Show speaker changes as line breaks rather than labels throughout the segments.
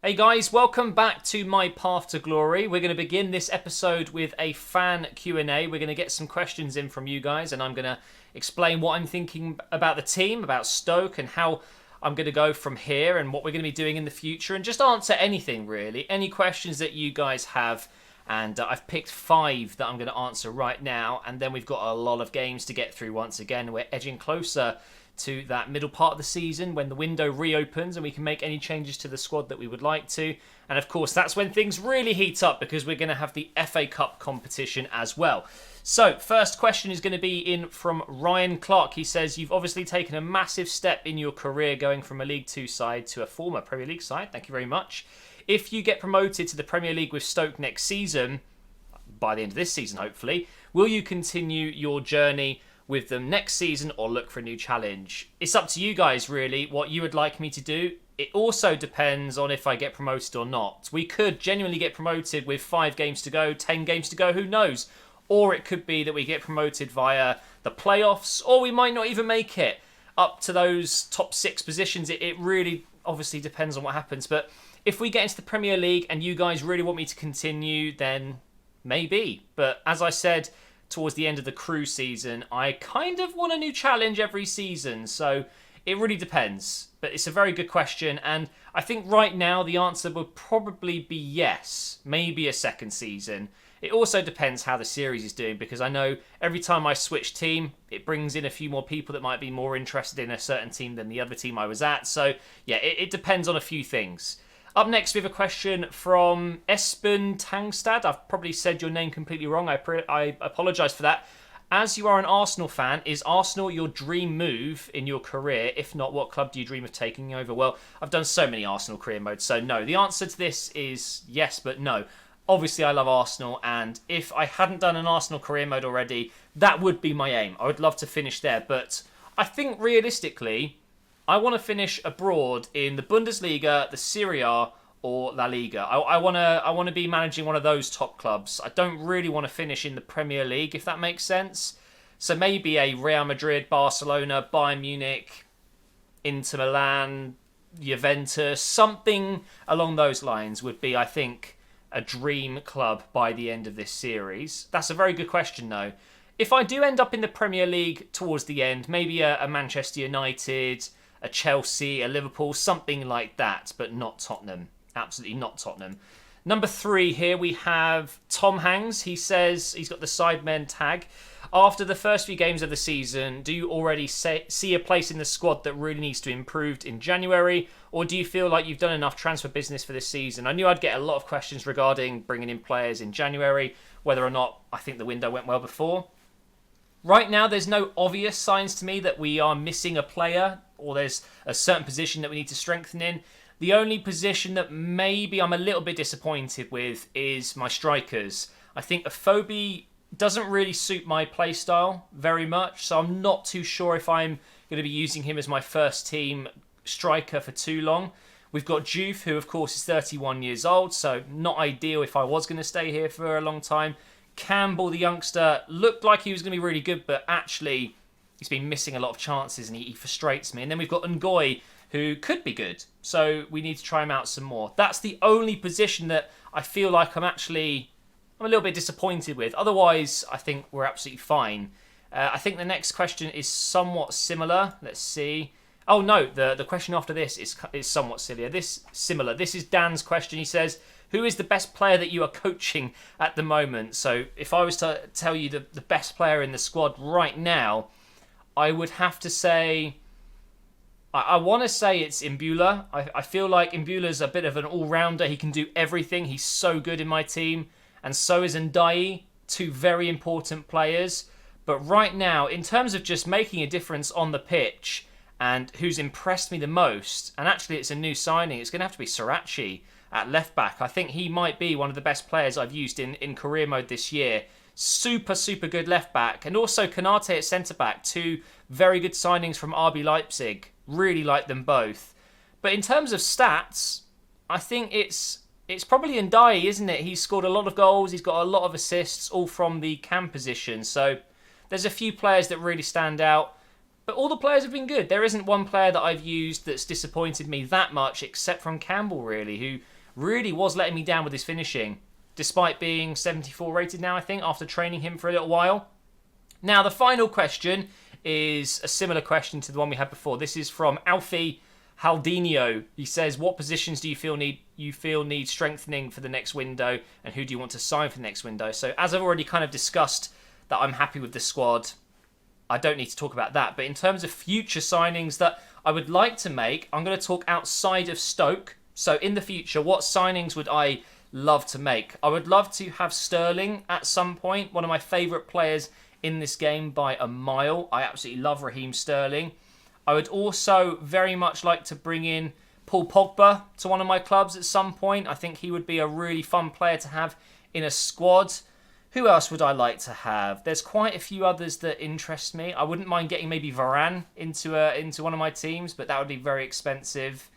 Hey guys, welcome back to My Path to Glory. We're going to begin this episode with a fan Q&A. We're going to get some questions in from you guys, and I'm going to explain what I'm thinking about the team, about Stoke, and how I'm going to go from here, and what we're going to be doing in the future, and just answer anything really, any questions that you guys have. And I've picked 5 that I'm going to answer right now, and then we've got a lot of games to get through once again. We're edging closer to that middle part of the season when the window reopens and we can make any changes to the squad that we would like to. And of course, that's when things really heat up because we're going to have the FA Cup competition as well. So, first question is going to be in from Ryan Clark. He says, you've obviously taken a massive step in your career going from a League 2 side to a former Premier League side. Thank you very much. If you get promoted to the Premier League with Stoke next season, by the end of this season hopefully, will you continue your journey with them next season or look for a new challenge? It's up to you guys really what you would like me to do. It also depends on if I get promoted or not. We could genuinely get promoted with 5 games to go, 10 games to go, who knows? Or it could be that we get promoted via the playoffs, or we might not even make it up to those top 6 positions. It really obviously depends on what happens. But if we get into the Premier League and you guys really want me to continue, then maybe. But as I said, towards the end of the Crew season, I kind of want a new challenge every season, so it really depends. But it's a very good question, and I think right now the answer would probably be yes, maybe a second season. It also depends how the series is doing, because I know every time I switch team, it brings in a few more people that might be more interested in a certain team than the other team I was at. So yeah, it depends on a few things. Up next, we have a question from Espen Tangstad. I've probably said your name completely wrong. I apologise for that. As you are an Arsenal fan, is Arsenal your dream move in your career? If not, what club do you dream of taking over? Well, I've done so many Arsenal career modes, so no. The answer to this is yes, but no. Obviously, I love Arsenal, and if I hadn't done an Arsenal career mode already, that would be my aim. I would love to finish there, but I think realistically, I want to finish abroad in the Bundesliga, the Serie A, or La Liga. I want to be managing one of those top clubs. I don't really want to finish in the Premier League, if that makes sense. So maybe a Real Madrid, Barcelona, Bayern Munich, Inter Milan, Juventus, something along those lines would be, I think, a dream club by the end of this series. That's a very good question, though. If I do end up in the Premier League towards the end, maybe a Manchester United, a Chelsea, a Liverpool, something like that, but not Tottenham. Absolutely not Tottenham. Number 3 here, we have Tom Hangs. He says, he's got the Sidemen tag. After the first few games of the season, do you already see a place in the squad that really needs to be improved in January? Or do you feel like you've done enough transfer business for this season? I knew I'd get a lot of questions regarding bringing in players in January, whether or not I think the window went well before. Right now, there's no obvious signs to me that we are missing a player or there's a certain position that we need to strengthen in. The only position that maybe I'm a little bit disappointed with is my strikers. I think Afobe doesn't really suit my playstyle very much, so I'm not too sure if I'm going to be using him as my first team striker for too long. We've got Juve, who of course is 31 years old, so not ideal if I was going to stay here for a long time. Campbell, the youngster, looked like he was going to be really good, but actually he's been missing a lot of chances and he frustrates me. And then we've got Ngoy, who could be good, so we need to try him out some more. That's the only position that I feel like I'm a little bit disappointed with. Otherwise, I think we're absolutely fine. I think the next question is somewhat similar. Let's see. Oh no, the question after this is somewhat similar. This is Dan's question. He says, who is the best player that you are coaching at the moment? So if I was to tell you the best player in the squad right now, I would have to say, I want to say it's Imbula. I feel like Imbula's a bit of an all-rounder. He can do everything. He's so good in my team. And so is Ndiaye, 2 very important players. But right now, in terms of just making a difference on the pitch and who's impressed me the most, and actually it's a new signing, it's going to have to be Srirachi at left back. I think he might be one of the best players I've used in career mode this year. Super, super good left back. And also Konate at centre back. 2 very good signings from RB Leipzig. Really like them both. But in terms of stats, I think it's probably Ndiaye, isn't it? He's scored a lot of goals. He's got a lot of assists, all from the cam position. So there's a few players that really stand out. But all the players have been good. There isn't one player that I've used that's disappointed me that much, except from Campbell, really, who really was letting me down with his finishing, despite being 74 rated now, I think, after training him for a little while. Now, the final question is a similar question to the one we had before. This is from Alfie Haldinho. He says, what positions do you feel need strengthening for the next window, and who do you want to sign for the next window? So, as I've already kind of discussed that I'm happy with the squad, I don't need to talk about that. But in terms of future signings that I would like to make, I'm going to talk outside of Stoke. So in the future, what signings would I love to make? I would love to have Sterling at some point, one of my favourite players in this game by a mile. I absolutely love Raheem Sterling. I would also very much like to bring in Paul Pogba to one of my clubs at some point. I think he would be a really fun player to have in a squad. Who else would I like to have? There's quite a few others that interest me. I wouldn't mind getting maybe Varane into one of my teams, but that would be very expensive.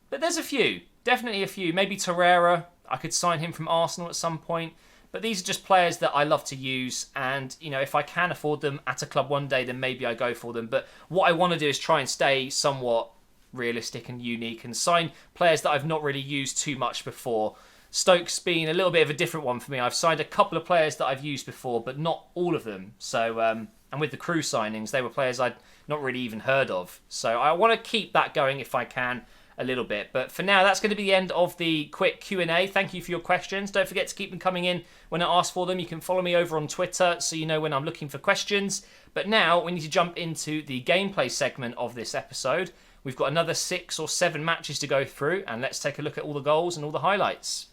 But there's a few. Definitely a few. Maybe Torreira. I could sign him from Arsenal at some point. But these are just players that I love to use. And, you know, if I can afford them at a club one day, then maybe I go for them. But what I want to do is try and stay somewhat realistic and unique and sign players that I've not really used too much before. Stoke's been a little bit of a different one for me. I've signed a couple of players that I've used before, but not all of them. So, and with the Crew signings, they were players I'd not really even heard of. So I want to keep that going if I can a little bit. But for now, that's going to be the end of the quick Q&A. Thank you for your questions. Don't forget to keep them coming in when I ask for them. You can follow me over on Twitter so you know when I'm looking for questions. But now we need to jump into the gameplay segment of this episode. We've got another 6 or 7 matches to go through, and let's take a look at all the goals and all the highlights.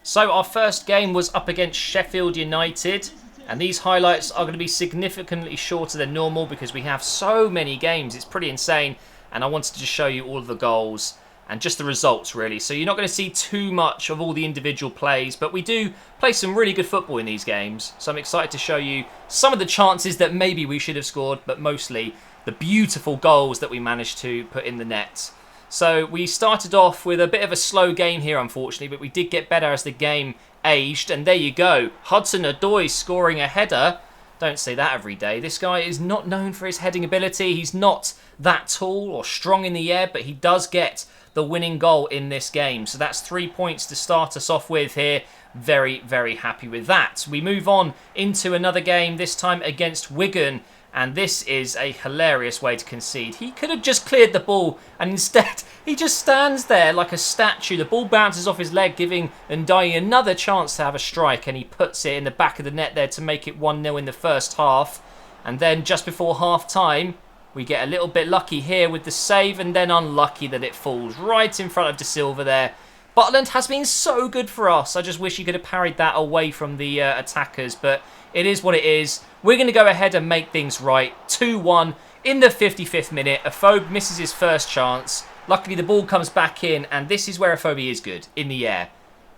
So our first game was up against Sheffield United, and these highlights are going to be significantly shorter than normal because we have so many games. It's pretty insane, and I wanted to just show you all of the goals and just the results, really. So you're not going to see too much of all the individual plays, but we do play some really good football in these games. So I'm excited to show you some of the chances that maybe we should have scored, but mostly the beautiful goals that we managed to put in the net. So we started off with a bit of a slow game here, unfortunately, but we did get better as the game aged. And there you go. Hudson-Odoi scoring a header. Don't say that every day. This guy is not known for his heading ability. He's not that tall or strong in the air, but he does get the winning goal in this game. So that's 3 points to start us off with here. Very, very happy with that. We move on into another game, this time against Wigan. And this is a hilarious way to concede. He could have just cleared the ball, and instead he just stands there like a statue. The ball bounces off his leg, giving Ndiaye another chance to have a strike, and he puts it in the back of the net there to make it 1-0 in the first half. And then just before half-time, we get a little bit lucky here with the save, and then unlucky that it falls right in front of De Silva there. Butland has been so good for us. I just wish he could have parried that away from the attackers, but it is what it is. We're going to go ahead and make things right. 2-1 in the 55th minute. Afobe misses his first chance. Luckily, the ball comes back in, and this is where Afobe is good, in the air.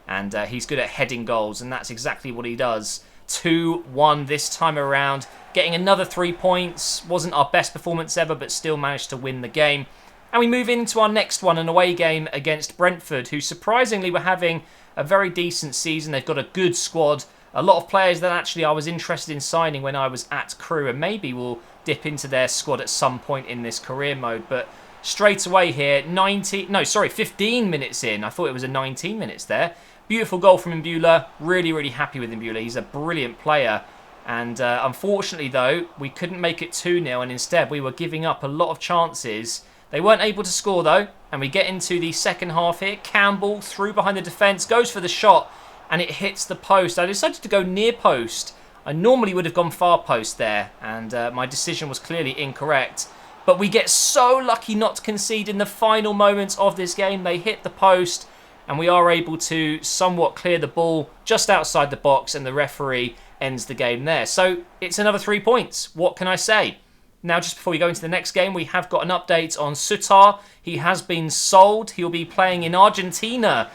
And he's good at heading goals, and that's exactly what he does. 2-1 this time around. Getting another 3 points. Wasn't our best performance ever, but still managed to win the game. And we move into our next one, an away game against Brentford, who surprisingly were having a very decent season. They've got a good squad. A lot of players that actually I was interested in signing when I was at Crew, and maybe we'll dip into their squad at some point in this career mode. But straight away here, 15 minutes in. I thought it was a 19 minutes there. Beautiful goal from Mbula. Really, really happy with Mbula. He's a brilliant player. And unfortunately, though, we couldn't make it 2-0, and instead we were giving up a lot of chances. They weren't able to score, though, and we get into the second half here. Campbell through behind the defence, goes for the shot, and it hits the post. I decided to go near post. I normally would have gone far post there, and my decision was clearly incorrect. But we get so lucky not to concede in the final moments of this game. They hit the post, and we are able to somewhat clear the ball just outside the box, and the referee ends the game there. So it's another 3 points. What can I say? Now, just before we go into the next game, we have got an update on Sutar. He has been sold. He'll be playing in Argentina.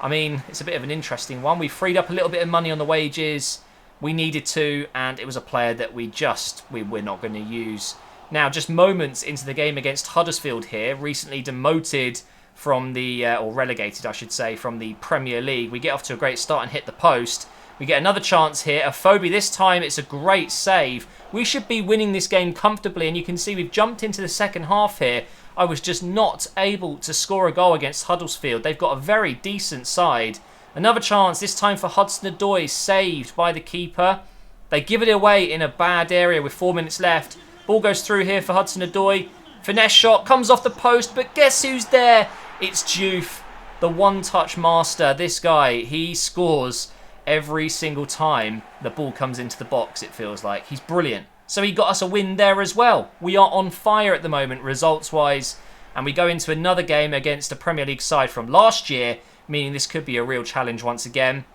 I mean, it's a bit of an interesting one. We freed up a little bit of money on the wages. We needed to, and it was a player that we're not going to use. Now, just moments into the game against Huddersfield here, recently demoted from the, or relegated, I should say, from the Premier League. We get off to a great start and hit the post. We get another chance here. Afobe, this time it's a great save. We should be winning this game comfortably, and you can see we've jumped into the second half here. I was just not able to score a goal against Huddersfield. They've got a very decent side. Another chance, this time for Hudson-Odoi, saved by the keeper. They give it away in a bad area with 4 minutes left. Ball goes through here for Hudson-Odoi. Finesse shot, comes off the post, but guess who's there? It's Juve, the one-touch master. This guy, he scores every single time the ball comes into the box, it feels like. He's brilliant. So he got us a win there as well. We are on fire at the moment, results-wise. And we go into another game against a Premier League side from last year, meaning this could be a real challenge once again.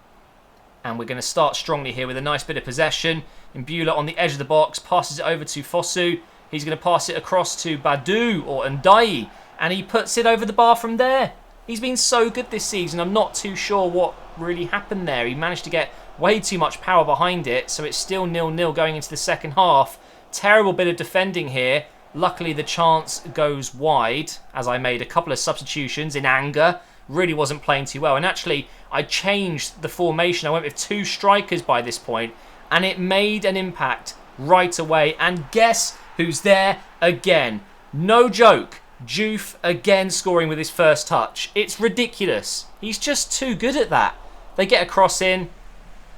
And we're going to start strongly here with a nice bit of possession. Mbula on the edge of the box, passes it over to Fosu. He's going to pass it across to Badu or Ndai, and he puts it over the bar from there. He's been so good this season. I'm not too sure what really happened there. He managed to get way too much power behind it, so it's still 0-0 going into the second half. Terrible bit of defending here. Luckily, the chance goes wide, as I made a couple of substitutions in anger. Really wasn't playing too well. And actually, I changed the formation. I went with 2 strikers by this point, and it made an impact right away. And guess who's there again? No joke. Juve again scoring with his first touch. It's ridiculous. He's just too good at that. They get a cross in.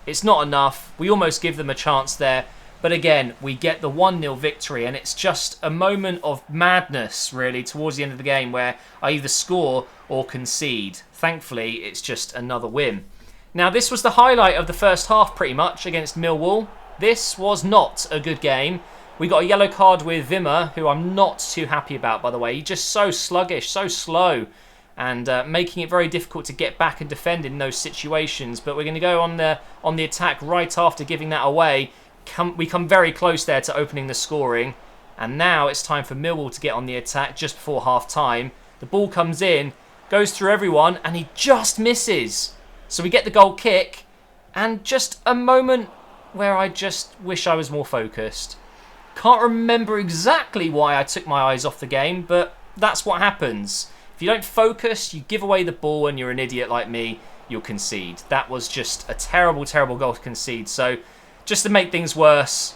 It's not enough. We almost give them a chance there. But again, we get the 1-0 victory, and it's just a moment of madness, really, towards the end of the game where I either score or concede. Thankfully, it's just another win. Now, this was the highlight of the first half, pretty much, against Millwall. This was not a good game. We got a yellow card with Wimmer, who I'm not too happy about, by the way. He's just so sluggish, so slow, and making it very difficult to get back and defend in those situations. But we're going to go on the attack right after giving that away. We come very close there to opening the scoring. And now it's time for Millwall to get on the attack just before half-time. The ball comes in, goes through everyone, and he just misses. So we get the goal kick, and just a moment where I just wish I was more focused. Can't remember exactly why I took my eyes off the game, but that's what happens. If you don't focus, you give away the ball, and you're an idiot like me, you'll concede. That was just a terrible, terrible goal to concede. So just to make things worse,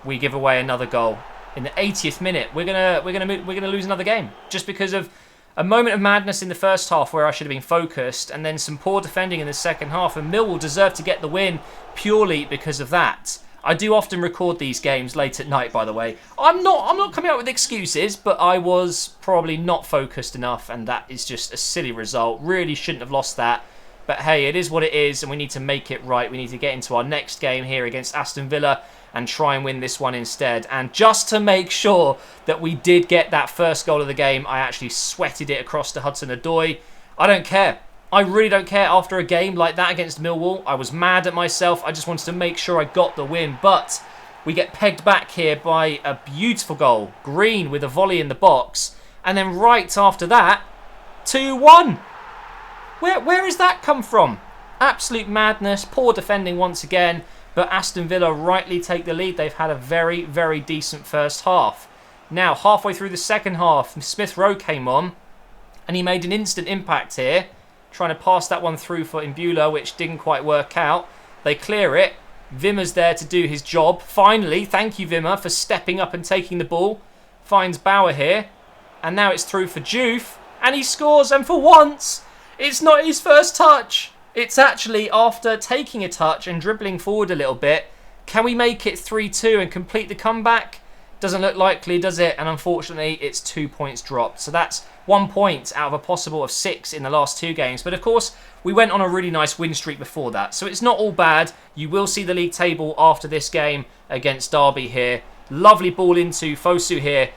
we give away another goal in the 80th minute. We're gonna lose another game just because of a moment of madness in the first half where I should have been focused, and then some poor defending in the second half. And Millwall deserved to get the win purely because of that. I do often record these games late at night, by the way. I'm not coming out with excuses, but I was probably not focused enough, and that is just a silly result. Really shouldn't have lost that. But hey, it is what it is, and we need to make it right. We need to get into our next game here against Aston Villa and try and win this one instead. And just to make sure that we did get that first goal of the game, I actually sweated it across to Hudson-Odoi. I don't care. I really don't care after a game like that against Millwall. I was mad at myself. I just wanted to make sure I got the win. But we get pegged back here by a beautiful goal. Green with a volley in the box. And then right after that, 2-1. Where has that come from? Absolute madness. Poor defending once again. But Aston Villa rightly take the lead. They've had a very, very decent first half. Now, halfway through the second half, Smith Rowe came on. And he made an instant impact here. Trying to pass that one through for Mbula, which didn't quite work out. They clear it. Wimmer's there to do his job. Finally, thank you, Wimmer, for stepping up and taking the ball. Finds Bauer here. And now it's through for Juve. And he scores. And for once, it's not his first touch. It's actually after taking a touch and dribbling forward a little bit. Can we make it 3-2 and complete the comeback? Doesn't look likely, does it? And unfortunately, it's 2 points dropped. So that's 1 point out of a possible of 6 in the last 2 games. But of course, we went on a really nice win streak before that. So it's not all bad. You will see the league table after this game against Derby here. Lovely ball into Fosu here.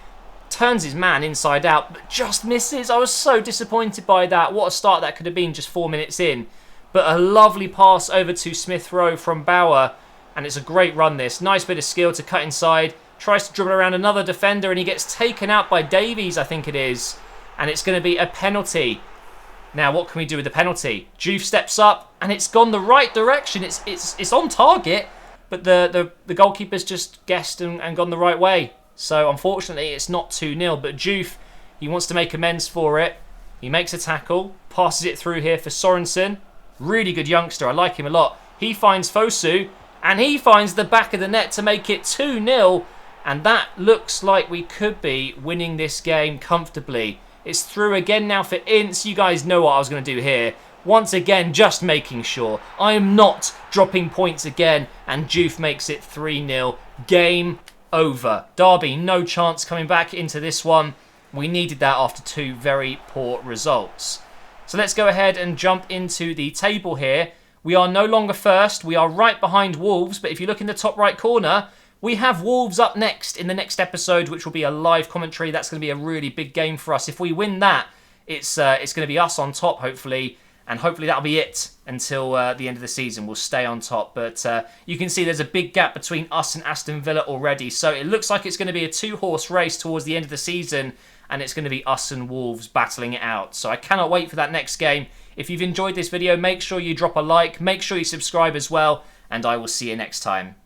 Turns his man inside out, but just misses. I was so disappointed by that. What a start that could have been just 4 minutes in. But a lovely pass over to Smith Rowe from Bauer. And it's a great run this. Nice bit of skill to cut inside. Tries to dribble around another defender and he gets taken out by Davies, I think it is. And it's going to be a penalty. Now, what can we do with the penalty? Juve steps up and it's gone the right direction. It's on target, but the goalkeeper's just guessed and gone the right way. So, unfortunately, it's not 2-0. But Juve, he wants to make amends for it. He makes a tackle, passes it through here for Sorensen. Really good youngster. I like him a lot. He finds Fosu, and he finds the back of the net to make it 2-0. And that looks like we could be winning this game comfortably. It's through again now for Ince. You guys know what I was going to do here. Once again, just making sure. I am not dropping points again. And Juve makes it 3-0. Game over. Derby, no chance coming back into this one. We needed that after 2 very poor results. So let's go ahead and jump into the table here. We are no longer first. We are right behind Wolves. But if you look in the top right corner, we have Wolves up next in the next episode, which will be a live commentary. That's going to be a really big game for us. If we win that, it's going to be us on top, hopefully. And hopefully that'll be it until the end of the season. We'll stay on top. But you can see there's a big gap between us and Aston Villa already. So it looks like it's going to be a 2-horse race towards the end of the season. And it's going to be us and Wolves battling it out. So I cannot wait for that next game. If you've enjoyed this video, make sure you drop a like. Make sure you subscribe as well. And I will see you next time.